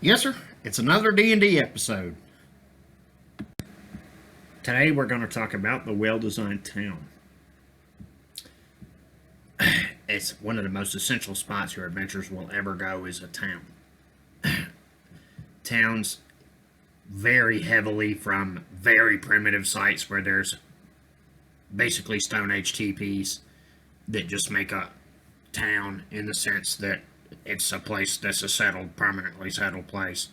Yes, sir. It's another D&D episode. Today we're going to talk about the well-designed town. It's one of the most essential spots your adventurers will ever go is a town. Towns vary heavily from very primitive sites where there's basically Stone Age teepees that just make a town in the sense that it's a place that's a permanently settled place.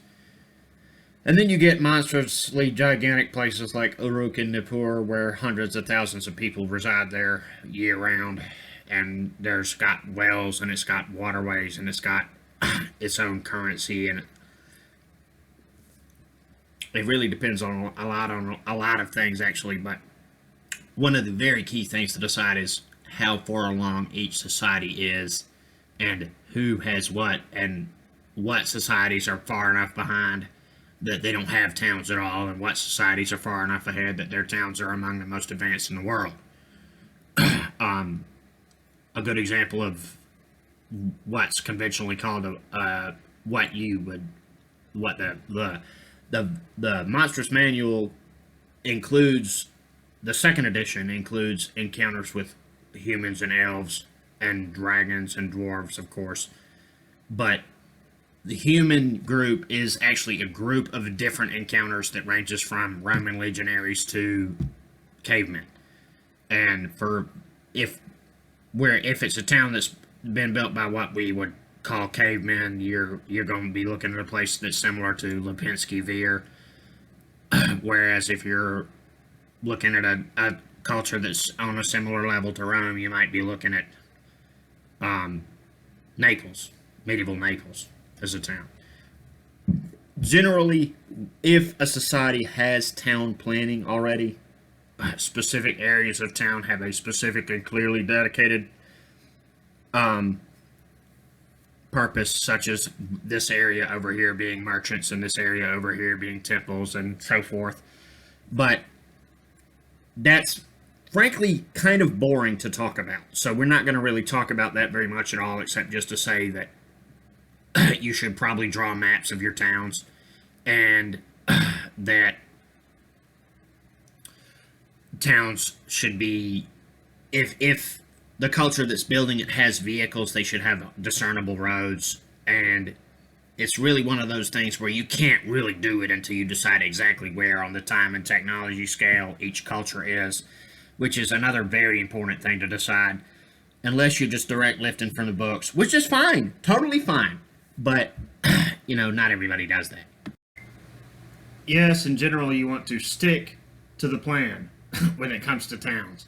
And then you get monstrously gigantic places like Uruk and Nippur, where hundreds of thousands of people reside there year round. And there's got wells, and it's got waterways, and it's got its own currency, and it really depends on a lot of things actually. But one of the very key things to decide is how far along each society is, and who has what, and what societies are far enough behind that they don't have towns at all, and what societies are far enough ahead that their towns are among the most advanced in the world. A good example of what's conventionally called what the monstrous manual includes. The second edition includes encounters with humans and elves and dragons and dwarves, of course, but the human group is actually a group of different encounters that ranges from Roman legionaries to cavemen. And if it's a town that's been built by what we would call cavemen, you're going to be looking at a place that's similar to Lepenski Vir. Whereas if you're looking at a culture that's on a similar level to Rome, you might be looking at Naples, medieval Naples, as a town. Generally, if a society has town planning already, specific areas of town have a specific and clearly dedicated purpose, such as this area over here being merchants and this area over here being temples and so forth. But that's frankly kind of boring to talk about. So we're not going to really talk about that very much at all, except just to say that you should probably draw maps of your towns, and that towns should be, if the culture that's building it has vehicles, they should have discernible roads. And it's really one of those things where you can't really do it until you decide exactly where on the time and technology scale each culture is, which is another very important thing to decide, unless you're just direct lifting from the books, which is fine, totally fine. But, not everybody does that. Yes, in general, you want to stick to the plan when it comes to towns.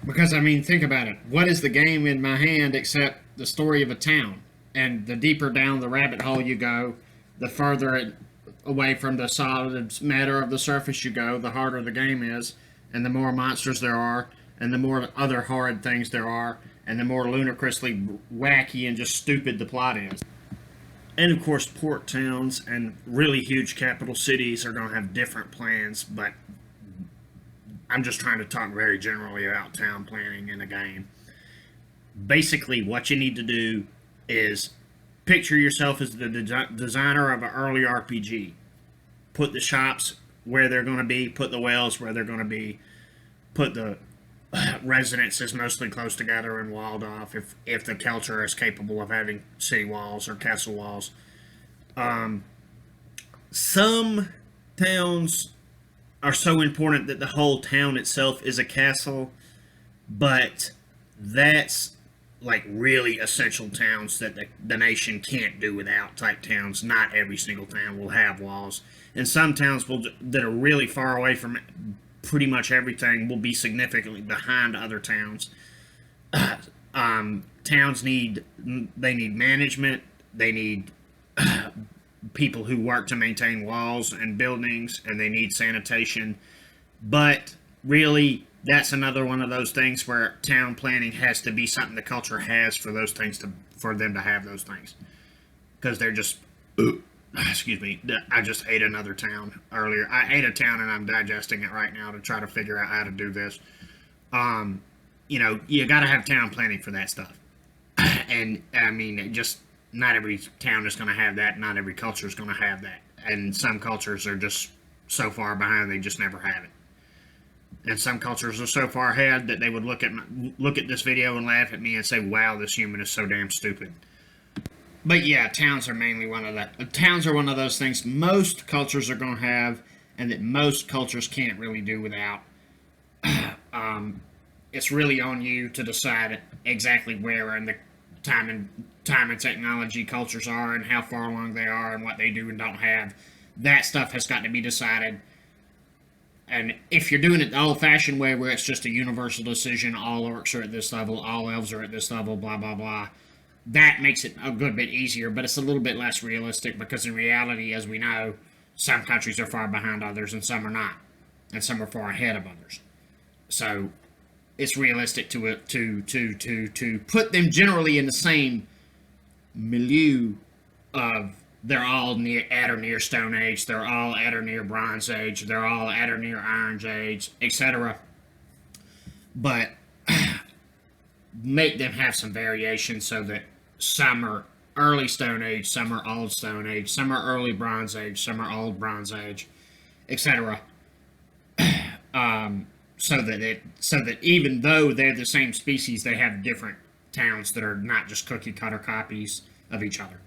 Because, think about it. What is the game in my hand except the story of a town? And the deeper down the rabbit hole you go, the further away from the solid matter of the surface you go, the harder the game is, and the more monsters there are, and the more other horrid things there are, and the more ludicrously wacky and just stupid the plot is. And of course, port towns and really huge capital cities are going to have different plans, but I'm just trying to talk very generally about town planning in a game. Basically, what you need to do is picture yourself as the designer of an early RPG. Put the shops where they're going to be, put the wells where they're going to be, put the residences mostly close together and walled off if the culture is capable of having city walls or castle walls. Some towns are so important that the whole town itself is a castle, but that's like really essential towns that the nation can't do without type towns. Not every single town will have walls, and some towns that are really far away from pretty much everything will be significantly behind other towns. Towns need management. They need people who work to maintain walls and buildings, and they need sanitation. But really, that's another one of those things where town planning has to be something the culture has for those things for them to have those things, because they're just excuse me, I just ate another town earlier. I ate a town and I'm digesting it right now to try to figure out how to do this. You got to have town planning for that stuff. And it just not every town is going to have that. Not every culture is going to have that. And some cultures are just so far behind they just never have it. And some cultures are so far ahead that they would look at this video and laugh at me and say, "Wow, this human is so damn stupid." But yeah, towns are mainly one of that. Towns are one of those things most cultures are going to have, and that most cultures can't really do without. It's really on you to decide exactly where in the time and technology cultures are, and how far along they are, and what they do and don't have. That stuff has got to be decided. And if you're doing it the old-fashioned way, where it's just a universal decision, all orcs are at this level, all elves are at this level, blah blah blah, that makes it a good bit easier. But it's a little bit less realistic, because in reality, as we know, some countries are far behind others, and some are not, and some are far ahead of others. So it's realistic to put them generally in the same milieu of they're all at or near Stone Age, they're all at or near Bronze Age, they're all at or near Iron Age, etc. But make them have some variation, so that some are early Stone Age, some are old Stone Age, some are early Bronze Age, some are old Bronze Age, etc. So that even though they're the same species, they have different towns that are not just cookie cutter copies of each other.